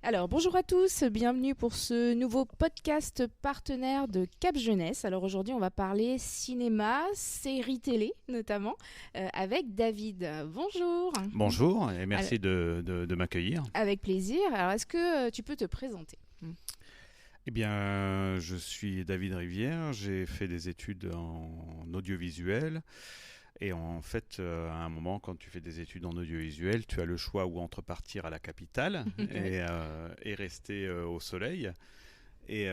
Alors, bonjour à tous, bienvenue pour ce nouveau podcast partenaire de Cap Jeunesse. Alors aujourd'hui, on va parler cinéma, séries télé notamment, avec David. Bonjour. Bonjour et merci Alors, de m'accueillir. avec plaisir. Alors, est-ce que tu peux te présenter? Eh bien, je suis David Rivière, j'ai fait des études en audiovisuel. Et en fait, à un moment, quand tu fais des études en audiovisuel, tu as le choix ou entre partir à la capitale et rester au soleil. Et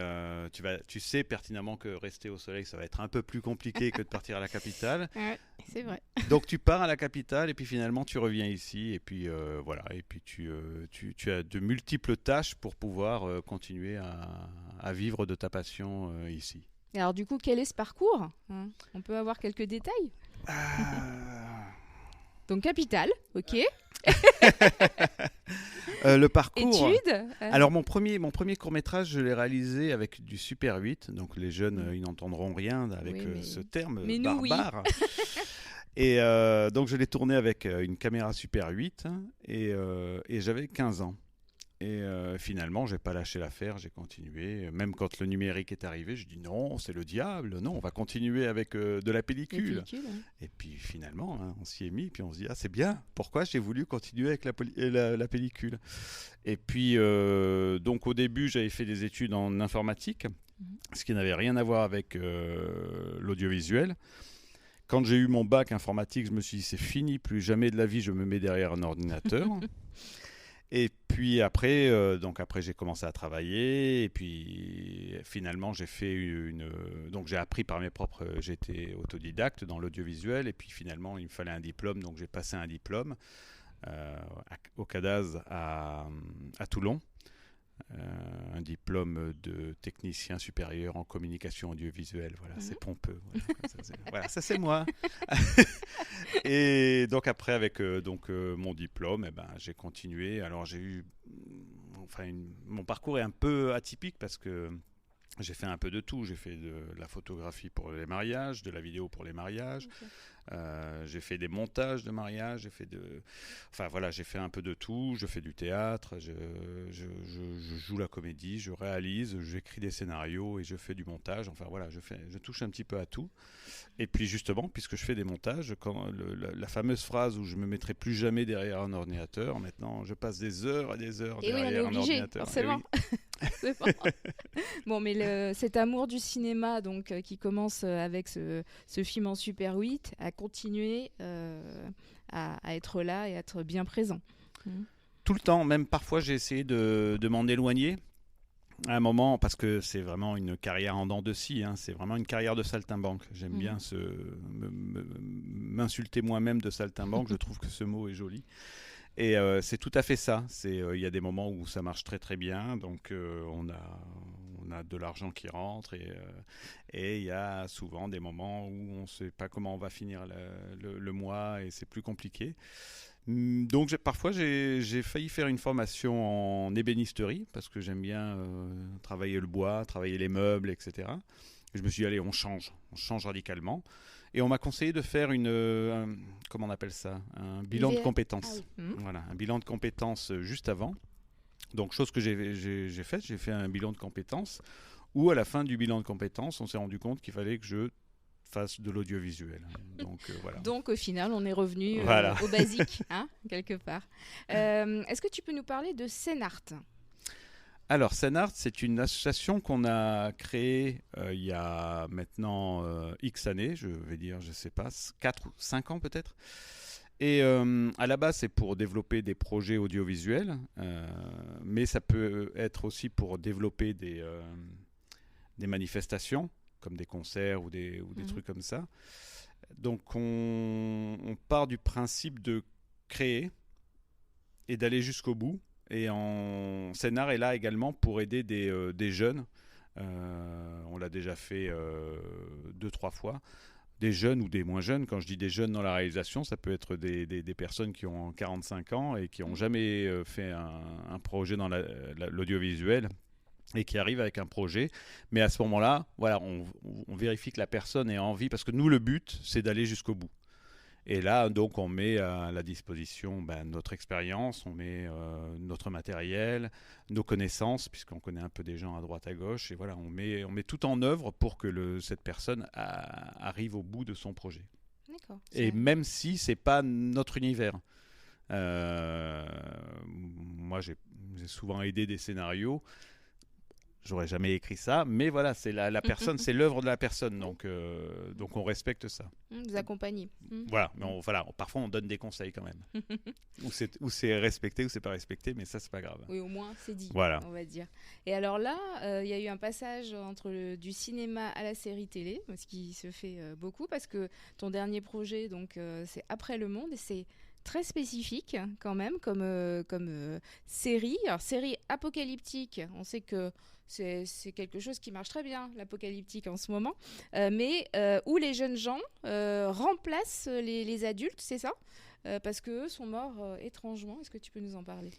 tu sais pertinemment que rester au soleil, ça va être un peu plus compliqué que de partir à la capitale. Ouais, c'est vrai. Donc tu pars à la capitale et puis finalement tu reviens ici. Et puis voilà. Et puis tu as de multiples tâches pour pouvoir continuer à vivre de ta passion ici. Et alors du coup, quel est ce parcours? On peut avoir quelques détails? Donc capitale, ok. Le parcours. Études. Alors mon premier court-métrage, je l'ai réalisé avec du Super 8. Donc les jeunes, ils n'entendront rien avec Oui, ce terme mais nous, oui. barbare. Et donc je l'ai tourné avec une caméra Super 8 et j'avais 15 ans. Et finalement, j'ai pas lâché l'affaire, j'ai continué. Même quand le numérique est arrivé, je dis non, c'est le diable. Non, on va continuer avec de la pellicule. Et puis finalement, on s'y est mis, puis on se dit ah c'est bien. Pourquoi j'ai voulu continuer avec la pellicule? Et puis donc au début, j'avais fait des études en informatique, ce qui n'avait rien à voir avec l'audiovisuel. Quand j'ai eu mon bac informatique, je me suis dit c'est fini, plus jamais de la vie je me mets derrière un ordinateur. Et puis après, j'ai commencé à travailler et puis finalement j'ai fait donc j'ai appris par mes propres, j'étais autodidacte dans l'audiovisuel et puis finalement il me fallait un diplôme, donc j'ai passé un diplôme au CADAS à Toulon, un diplôme de technicien supérieur en communication audiovisuelle. Voilà, c'est pompeux. Voilà, ça c'est moi. Et donc après avec mon diplôme, j'ai continué. Alors mon parcours est un peu atypique parce que j'ai fait un peu de tout. J'ai fait de la photographie pour les mariages, de la vidéo pour les mariages. Okay. J'ai fait des montages de mariage, j'ai fait un peu de tout. Je fais du théâtre, je joue la comédie, je réalise, j'écris des scénarios et je fais du montage. Enfin voilà, je touche un petit peu à tout. Et puis justement, puisque je fais des montages, quand la fameuse phrase où je me mettrai plus jamais derrière un ordinateur, maintenant je passe des heures et des heures derrière un ordinateur. Forcément. C'est bon. Bon, mais cet amour du cinéma, donc qui commence avec ce film en Super 8, a continué à être là et à être bien présent. Tout le temps, même parfois j'ai essayé de m'en éloigner. À un moment, parce que c'est vraiment une carrière en dents de scie, c'est vraiment une carrière de saltimbanque. J'aime bien m'insulter moi-même de saltimbanque, je trouve que ce mot est joli. Et c'est tout à fait ça. Il y a des moments où ça marche très très bien, donc on a de l'argent qui rentre et il y a souvent des moments où on ne sait pas comment on va finir le mois et c'est plus compliqué. Donc parfois j'ai failli faire une formation en ébénisterie parce que j'aime bien travailler le bois, travailler les meubles, etc. Et je me suis dit allez on change radicalement et on m'a conseillé de faire comment on appelle ça, un bilan de compétences. Ah oui. Voilà, un bilan de compétences juste avant. Donc chose que j'ai faite, j'ai fait un bilan de compétences où à la fin du bilan de compétences on s'est rendu compte qu'il fallait que je fasse de l'audiovisuel. Donc, voilà. Donc au final, on est revenu au basique, quelque part. Est-ce que tu peux nous parler de Scénart? Alors, Scénart, c'est une association qu'on a créée il y a maintenant X années, je vais dire, je ne sais pas, 4 ou 5 ans peut-être. Et à la base, c'est pour développer des projets audiovisuels, mais ça peut être aussi pour développer des manifestations, comme des concerts ou des trucs comme ça. Donc on part du principe de créer et d'aller jusqu'au bout. Et Scénart est là également pour aider des jeunes. On l'a déjà fait 2-3 fois. Des jeunes ou des moins jeunes. Quand je dis des jeunes dans la réalisation, ça peut être des personnes qui ont 45 ans et qui n'ont jamais fait un projet dans l'audiovisuel. Et qui arrive avec un projet, mais à ce moment-là, voilà, on vérifie que la personne ait envie, parce que nous, le but, c'est d'aller jusqu'au bout. Et là, donc, on met à la disposition notre expérience, on met notre matériel, nos connaissances, puisqu'on connaît un peu des gens à droite, à gauche. Et voilà, on met tout en œuvre pour que cette personne arrive au bout de son projet. D'accord. Et même si c'est pas notre univers. Moi, j'ai souvent aidé des scénarios. J'aurais jamais écrit ça, mais voilà, c'est la personne, c'est l'œuvre de la personne, donc on respecte ça. Vous accompagnez. Voilà, mais parfois on donne des conseils quand même. ou c'est respecté ou c'est pas respecté, mais ça c'est pas grave. Oui, au moins c'est dit, voilà. On va dire. Et alors là, il y a eu un passage entre du cinéma à la série télé, ce qui se fait beaucoup, parce que ton dernier projet, donc c'est Après le monde, et c'est très spécifique quand même comme série. Alors série apocalyptique, on sait que c'est quelque chose qui marche très bien, l'apocalyptique en ce moment, mais où les jeunes gens remplacent les adultes, c'est ça parce qu'eux sont morts étrangement. Est-ce que tu peux nous en parler ?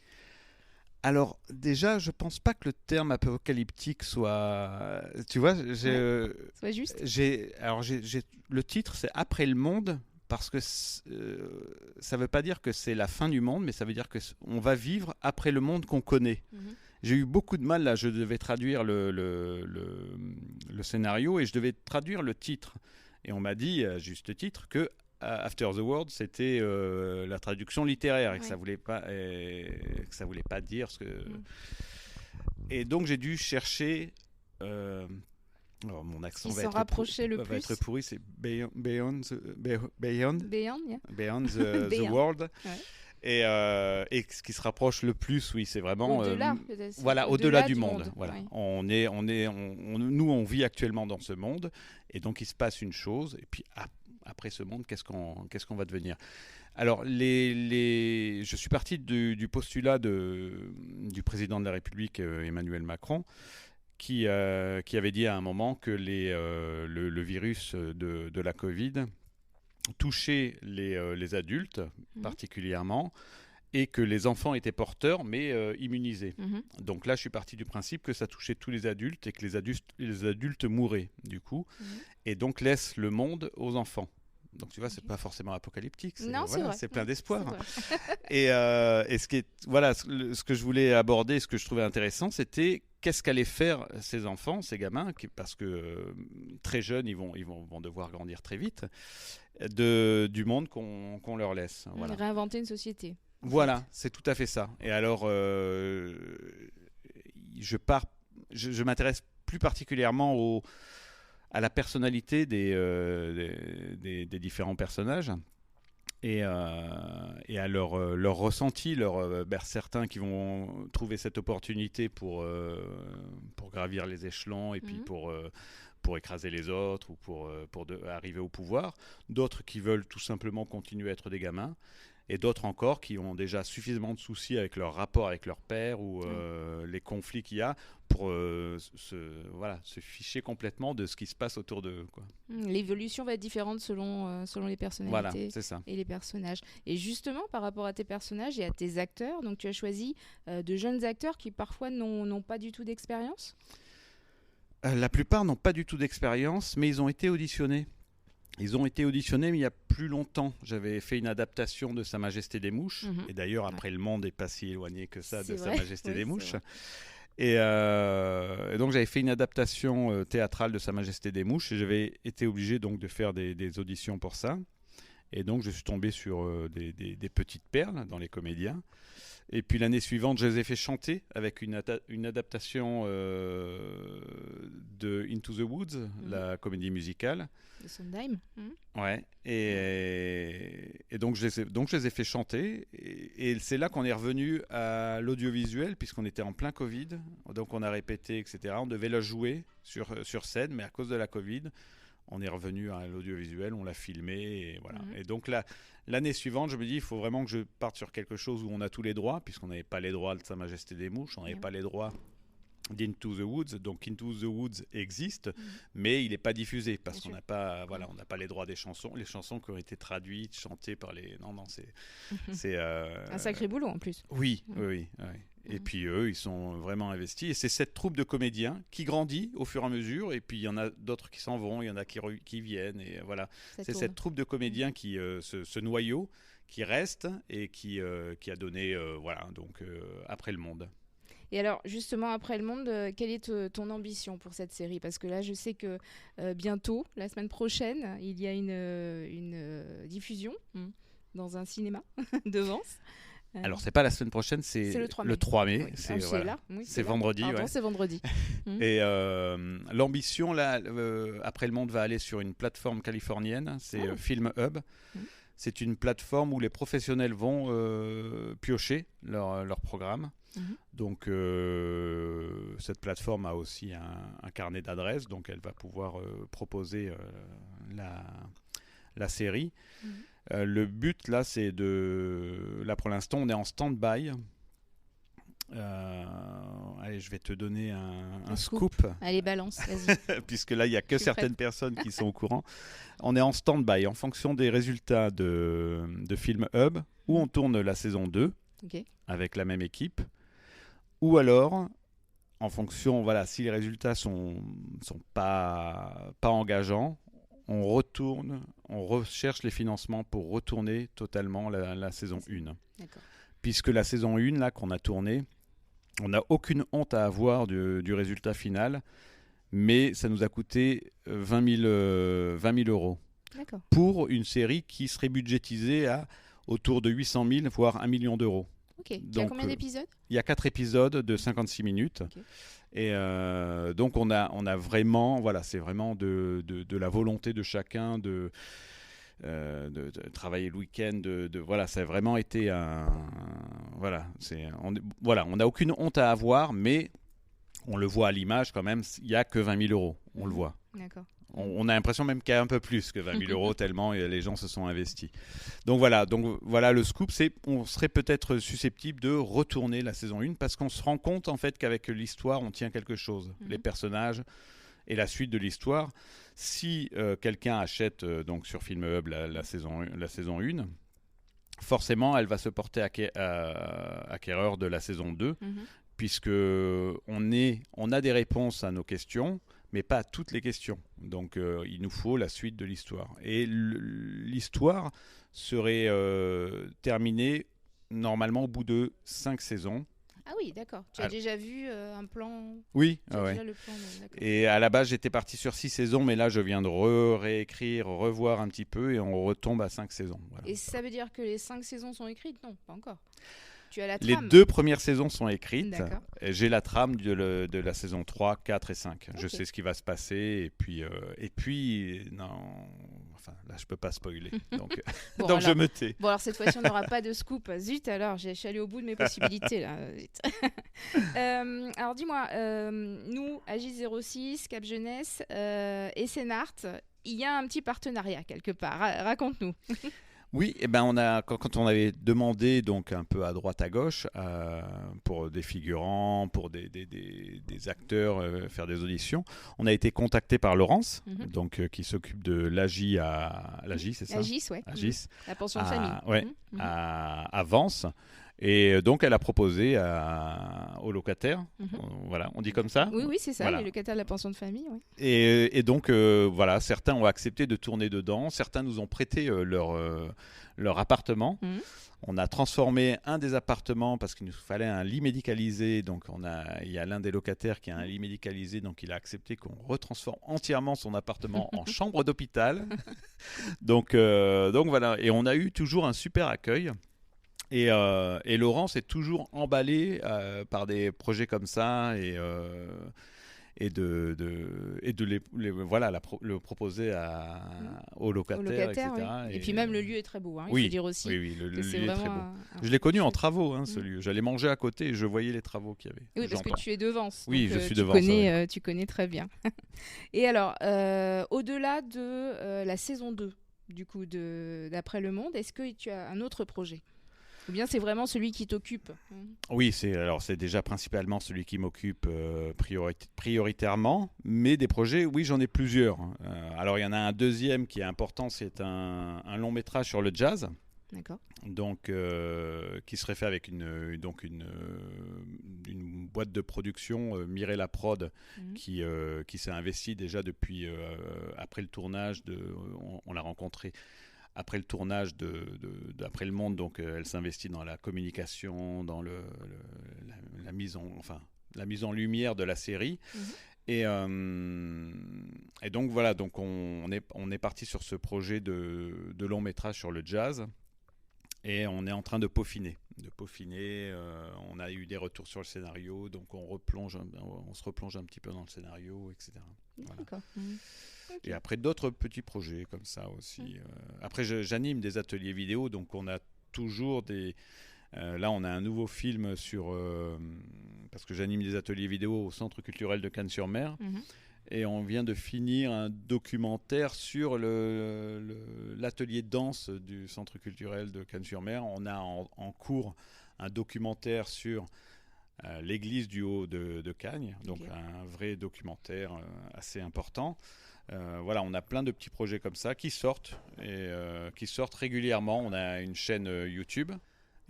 Alors déjà, je pense pas que le terme apocalyptique soit, tu vois, soit juste. Le titre c'est Après le monde. Parce que ça ne veut pas dire que c'est la fin du monde, mais ça veut dire qu'on va vivre après le monde qu'on connaît. J'ai eu beaucoup de mal, là, je devais traduire le scénario et je devais traduire le titre. Et on m'a dit, à juste titre, que After the World, c'était la traduction littéraire et que ça voulait pas dire ce que... Et donc j'ai dû chercher... Alors, mon accent va être pourri, c'est Beyond the World. Ouais. Et ce qui se rapproche le plus, oui, c'est vraiment au-delà du monde. Voilà. Ouais. Nous, on vit actuellement dans ce monde, et donc il se passe une chose, et puis après ce monde, qu'est-ce qu'on va devenir ? Alors, je suis parti du postulat du président de la République, Emmanuel Macron, qui avait dit à un moment que le virus de la Covid touchait les adultes particulièrement, et que les enfants étaient porteurs mais immunisés. Donc là, je suis parti du principe que ça touchait tous les adultes et que les adultes mouraient du coup, et donc laisse le monde aux enfants. Donc tu vois, c'est pas forcément apocalyptique, c'est plein d'espoir. Et ce que je voulais aborder, ce que je trouvais intéressant, c'était qu'est-ce qu'allaient faire ces enfants, ces gamins, parce que très jeunes, ils vont devoir grandir très vite, du monde qu'on leur laisse. Voilà. Réinventer une société. Voilà, c'est tout à fait ça. Et alors, je m'intéresse plus particulièrement à la personnalité des différents personnages et à leur ressenti, certains qui vont trouver cette opportunité pour gravir les échelons et puis pour écraser les autres ou pour arriver au pouvoir, d'autres qui veulent tout simplement continuer à être des gamins, et d'autres encore qui ont déjà suffisamment de soucis avec leur rapport avec leur père ou les conflits qu'il y a pour se ficher complètement de ce qui se passe autour d'eux, quoi. L'évolution va être différente selon les personnalités et les personnages. Et justement, par rapport à tes personnages et à tes acteurs, donc tu as choisi de jeunes acteurs qui parfois n'ont pas du tout d'expérience ? La plupart n'ont pas du tout d'expérience, mais ils ont été auditionnés. Ils ont été auditionnés, mais il y a plus longtemps. J'avais fait une adaptation de Sa Majesté des Mouches. Et d'ailleurs, Après le monde n'est pas si éloigné que ça de Sa Majesté des Mouches. Et donc, j'avais fait une adaptation théâtrale de Sa Majesté des Mouches. Et j'avais été obligé donc, de faire des auditions pour ça. Et donc, je suis tombé sur des petites perles dans les comédiens. Et puis l'année suivante, je les ai fait chanter avec une adaptation de Into the Woods, la comédie musicale. De Sondheim. Ouais. Et donc je les ai fait chanter. Et c'est là qu'on est revenu à l'audiovisuel, puisqu'on était en plein Covid. Donc on a répété, etc. On devait la jouer sur scène, mais à cause de la Covid, on est revenu à l'audiovisuel, on l'a filmé, et voilà. Et donc l'année suivante, je me dis, il faut vraiment que je parte sur quelque chose où on a tous les droits, puisqu'on n'avait pas les droits de Sa Majesté des Mouches, on n'avait pas les droits d'Into the Woods. Donc Into the Woods existe, mais il n'est pas diffusé parce qu'on n'a pas, voilà, on n'a pas les droits des chansons. Les chansons qui ont été traduites, chantées par les... Non, c'est un sacré boulot en plus. Oui. Et puis eux, ils sont vraiment investis. Et c'est cette troupe de comédiens qui grandit au fur et à mesure. Et puis il y en a d'autres qui s'en vont, il y en a qui viennent. Et voilà, c'est cette troupe de comédiens qui, ce noyau, qui reste et qui a donné, voilà, donc Après le monde. Et alors, justement, Après le monde, quelle est ton ambition pour cette série? Parce que là, je sais que bientôt, la semaine prochaine, il y a une diffusion dans un cinéma de Vence. Alors, c'est pas la semaine prochaine, c'est le 3 mai. Oui. C'est vendredi. Pardon, c'est vendredi. Et l'ambition, là, Après le monde va aller sur une plateforme californienne, c'est Film Hub. C'est une plateforme où les professionnels vont piocher leur programme. Donc, cette plateforme a aussi un carnet d'adresses, donc elle va pouvoir proposer la série. Le but, là, c'est Là, pour l'instant, on est en stand-by. Allez, je vais te donner un scoop. Allez, balance, vas-y. Puisque là, il n'y a que certaines personnes qui sont au courant. On est en stand-by en fonction des résultats de Film Hub, où on tourne la saison 2 avec la même équipe. Ou alors, en fonction, voilà, si les résultats sont pas engageants, on recherche les financements pour retourner totalement la saison 1. D'accord. Puisque la saison 1, là, qu'on a tournée, on n'a aucune honte à avoir du résultat final, mais ça nous a coûté 20 000 euros. D'accord. Pour une série qui serait budgétisée à autour de 800 000, voire 1 million d'euros. Ok. Il y a combien d'épisodes ? Il y a 4 épisodes de 56 minutes. Okay. Et donc, on a vraiment, voilà, c'est vraiment de la volonté de chacun de travailler le week-end. Voilà, ça a vraiment été voilà, on n'a aucune honte à avoir, mais on le voit à l'image quand même, il n'y a que 20 000 euros, on le voit. D'accord. On a l'impression même qu'il y a un peu plus que 20 000 euros tellement les gens se sont investis. Donc voilà, le scoop, c'est on serait peut-être susceptible de retourner la saison 1 parce qu'on se rend compte en fait qu'avec l'histoire, on tient quelque chose. Les personnages et la suite de l'histoire. Si quelqu'un achète donc sur Film Hub la saison 1, forcément, elle va se porter acquéreur de la saison 2 puisque on a des réponses à nos questions, mais pas à toutes les questions. Donc, il nous faut la suite de l'histoire. Et l'histoire serait terminée normalement au bout de 5 saisons. Ah oui, d'accord. Tu as déjà vu un plan ? Oui, déjà le plan, et à la base, j'étais parti sur 6 saisons, mais là, je viens de réécrire, revoir un petit peu, et on retombe à 5 saisons. Voilà. Et ça veut dire que les 5 saisons sont écrites ? Non, pas encore. Tu as la trame. Les 2 premières saisons sont écrites. D'accord. J'ai la trame de la saison 3, 4 et 5. Okay. Je sais ce qui va se passer. Et puis non, enfin, là, je ne peux pas spoiler. Donc, bon, donc je me tais. Bon, alors cette fois-ci, on n'aura pas de scoop. Zut, alors, je suis allée au bout de mes possibilités. Là. Alors, dis-moi, nous, Agis06, Cap Jeunesse et Sénart, il y a un petit partenariat quelque part. Raconte-nous. Oui, et ben quand on avait demandé donc un peu à droite à gauche pour des figurants, pour des acteurs faire des auditions, on a été contacté par Laurence, donc qui s'occupe de l'AGI c'est ça ? Agis, ouais. Agis. La pension de famille. Ouais, à Vence. Et donc, elle a proposé aux locataires, voilà, on dit comme ça ? Oui, c'est ça, voilà. Les locataires de la pension de famille. Ouais. Et donc, voilà, certains ont accepté de tourner dedans, certains nous ont prêté leur appartement. On a transformé un des appartements parce qu'il nous fallait un lit médicalisé. Donc, il y a l'un des locataires qui a un lit médicalisé, donc il a accepté qu'on retransforme entièrement son appartement en chambre d'hôpital. Donc, voilà, et on a eu toujours un super accueil. Et Laurence est toujours emballée par des projets comme ça et de le proposer aux locataires, etc. Oui. Et puis même le lieu est très beau, il faut dire aussi. Oui, le lieu est très beau. Je l'ai connu en travaux, ce lieu. J'allais manger à côté et je voyais les travaux qu'il y avait. Oui, parce que tu es de Vence. Oui, je suis de Vence. Tu connais très bien. Et alors, au-delà de la saison 2, du coup, d'Après le monde, est-ce que tu as un autre projet ? Ou bien c'est vraiment celui qui t'occupe? Oui, c'est déjà principalement celui qui m'occupe prioritairement, mais des projets, oui, j'en ai plusieurs. Alors il y en a un deuxième qui est important, c'est un long métrage sur le jazz. D'accord. Donc, qui serait fait avec une boîte de production, Mirella Prod, qui s'est investie déjà depuis après le tournage. On l'a rencontré après le tournage d'Après le Monde, donc elle s'investit dans la communication, dans la mise en lumière de la série. Et donc voilà, donc on est parti sur ce projet de long métrage sur le jazz. Et on est en train de peaufiner. On a eu des retours sur le scénario, donc on se replonge un petit peu dans le scénario, etc. Voilà. D'accord. Et après d'autres petits projets comme ça aussi. Après, j'anime des ateliers vidéo, donc on a toujours des... là, on a un nouveau film parce que j'anime des ateliers vidéo au Centre culturel de Cannes-sur-Mer. Et on vient de finir un documentaire sur l'atelier de danse du Centre culturel de Cannes-sur-Mer. On a en cours un documentaire sur l'église du Haut de Cagnes, donc un vrai documentaire assez important. Voilà, on a plein de petits projets comme ça qui sortent qui sortent régulièrement. On a une chaîne YouTube.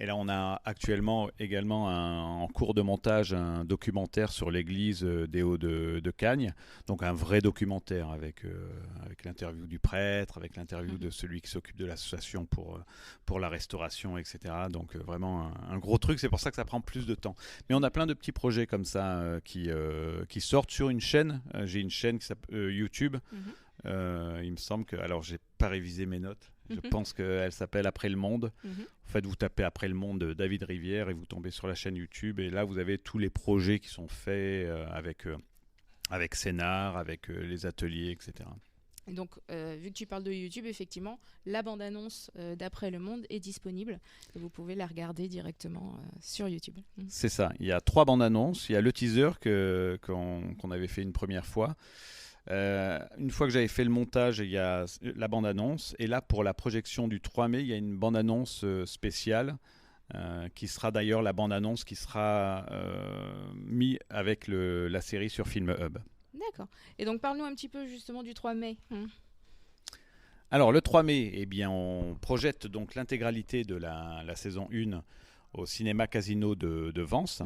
Et là, on a actuellement également en cours de montage un documentaire sur l'église des Hauts de Cagnes. Donc un vrai documentaire avec l'interview du prêtre, avec l'interview de celui qui s'occupe de l'association pour la restauration, etc. Donc vraiment un gros truc, c'est pour ça que ça prend plus de temps. Mais on a plein de petits projets comme ça qui sortent sur une chaîne. J'ai une chaîne qui s'appelle YouTube. Il me semble que... Alors, j'ai pas révisé mes notes. Je pense qu'elle s'appelle Après le Monde. En fait, vous tapez Après le Monde David Rivière et vous tombez sur la chaîne YouTube. Et là, vous avez tous les projets qui sont faits avec Scénar, avec les ateliers, etc. Et donc, vu que tu parles de YouTube, effectivement, la bande-annonce d'Après le Monde est disponible. Et vous pouvez la regarder directement sur YouTube. C'est ça. Il y a 3 bandes-annonces. Il y a le teaser qu'on avait fait une première fois. Une fois que j'avais fait le montage, il y a la bande-annonce. Et là, pour la projection du 3 mai, il y a une bande-annonce spéciale qui sera d'ailleurs la bande-annonce qui sera mise avec la série sur Film Hub. D'accord. Et donc, parle-nous un petit peu justement du 3 mai. Alors, le 3 mai, eh bien, on projette donc l'intégralité de la saison 1 au cinéma Casino de Vence.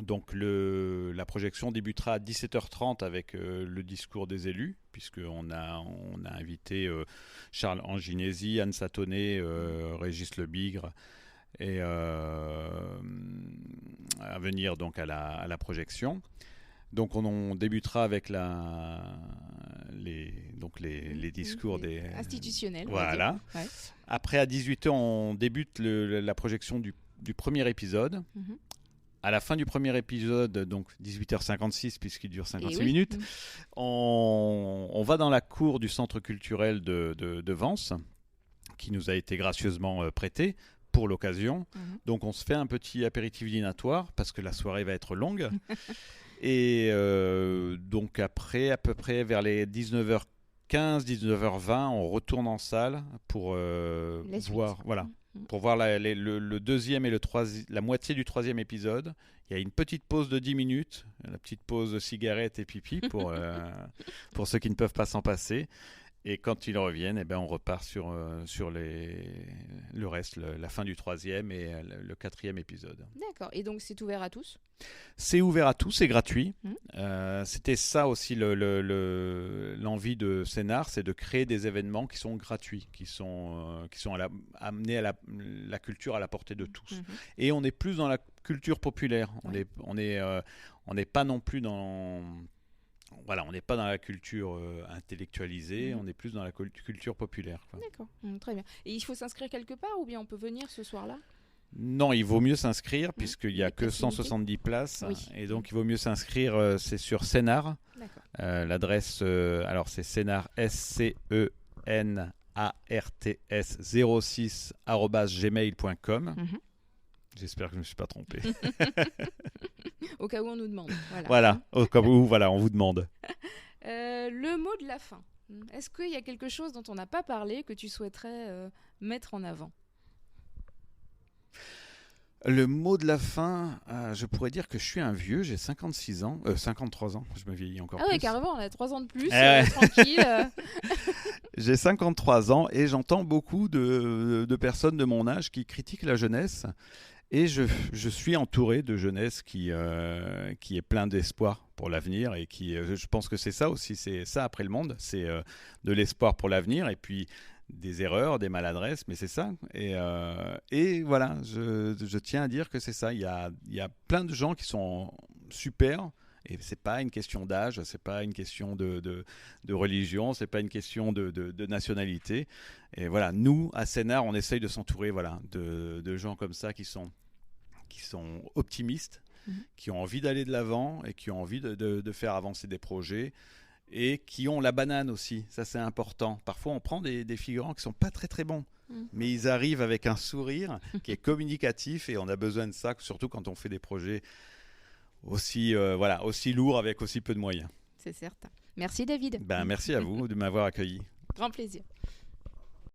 Donc la projection débutera à 17h30 avec le discours des élus, puisqu'on a invité Charles Anginesi, Anne Satonnet, Régis Lebigre, et à venir donc à la projection. Donc on débutera avec les discours des institutionnels. Voilà. Ouais. Après à 18h, on débute la projection du premier épisode. À la fin du premier épisode, donc 18h56, puisqu'il dure 56 minutes, on va dans la cour du centre culturel de Vence, qui nous a été gracieusement prêté pour l'occasion. Donc on se fait un petit apéritif dînatoire, parce que la soirée va être longue. Et donc après, à peu près vers les 19h15, 19h20, on retourne en salle pour voir... Voilà. Pour voir le deuxième et la moitié du troisième épisode. Il y a une petite pause de 10 minutes, la petite pause cigarette et pipi pour ceux qui ne peuvent pas s'en passer. Et quand ils reviennent, eh ben, on repart sur le reste, la fin du troisième et le quatrième épisode. D'accord. Et donc c'est ouvert à tous ? C'est ouvert à tous, c'est gratuit. C'était ça aussi l'envie de Scénar, c'est de créer des événements qui sont gratuits, qui sont amenés à la culture à la portée de tous. Et on est plus dans la culture populaire. On n'est pas non plus dans... Voilà, on n'est pas dans la culture intellectualisée, on est plus dans la culture populaire. D'accord, très bien. Et il faut s'inscrire quelque part ou bien on peut venir ce soir-là ? Non, il vaut mieux s'inscrire puisqu'il n'y a que 170 places. Oui. Et donc, il vaut mieux s'inscrire, c'est sur Scénar. L'adresse, alors c'est Scénar, SCENARTS06@gmail.com. J'espère que je ne me suis pas trompé. Au cas où on nous demande. Voilà, au cas où on vous demande. Le mot de la fin. Est-ce qu'il y a quelque chose dont on n'a pas parlé que tu souhaiterais mettre en avant ? Le mot de la fin, je pourrais dire que je suis un vieux, j'ai 56 ans, 53 ans, je me vieillis encore Ah ouais, plus. carrément, on a 3 ans de plus, Ouais. tranquille. J'ai 53 ans et j'entends beaucoup de personnes de mon âge qui critiquent la jeunesse. Et je suis entouré de jeunesse qui est plein d'espoir pour l'avenir et je pense que c'est ça aussi, c'est ça après le monde, c'est de l'espoir pour l'avenir et puis des erreurs, des maladresses, mais c'est ça. Et voilà, je tiens à dire que c'est ça. Il y a plein de gens qui sont super. Et c'est pas une question d'âge, c'est pas une question de religion, c'est pas une question de nationalité. Et voilà, nous, à Sénart, on essaye de s'entourer voilà, de gens comme ça qui sont optimistes, qui ont envie d'aller de l'avant et qui ont envie de faire avancer des projets et qui ont la banane aussi. Ça, c'est important. Parfois, on prend des figurants qui sont pas très très bons, mais ils arrivent avec un sourire qui est communicatif et on a besoin de ça, surtout quand on fait des projets aussi lourds avec aussi peu de moyens. C'est certain. Merci David. Merci à vous de m'avoir accueilli. Grand plaisir.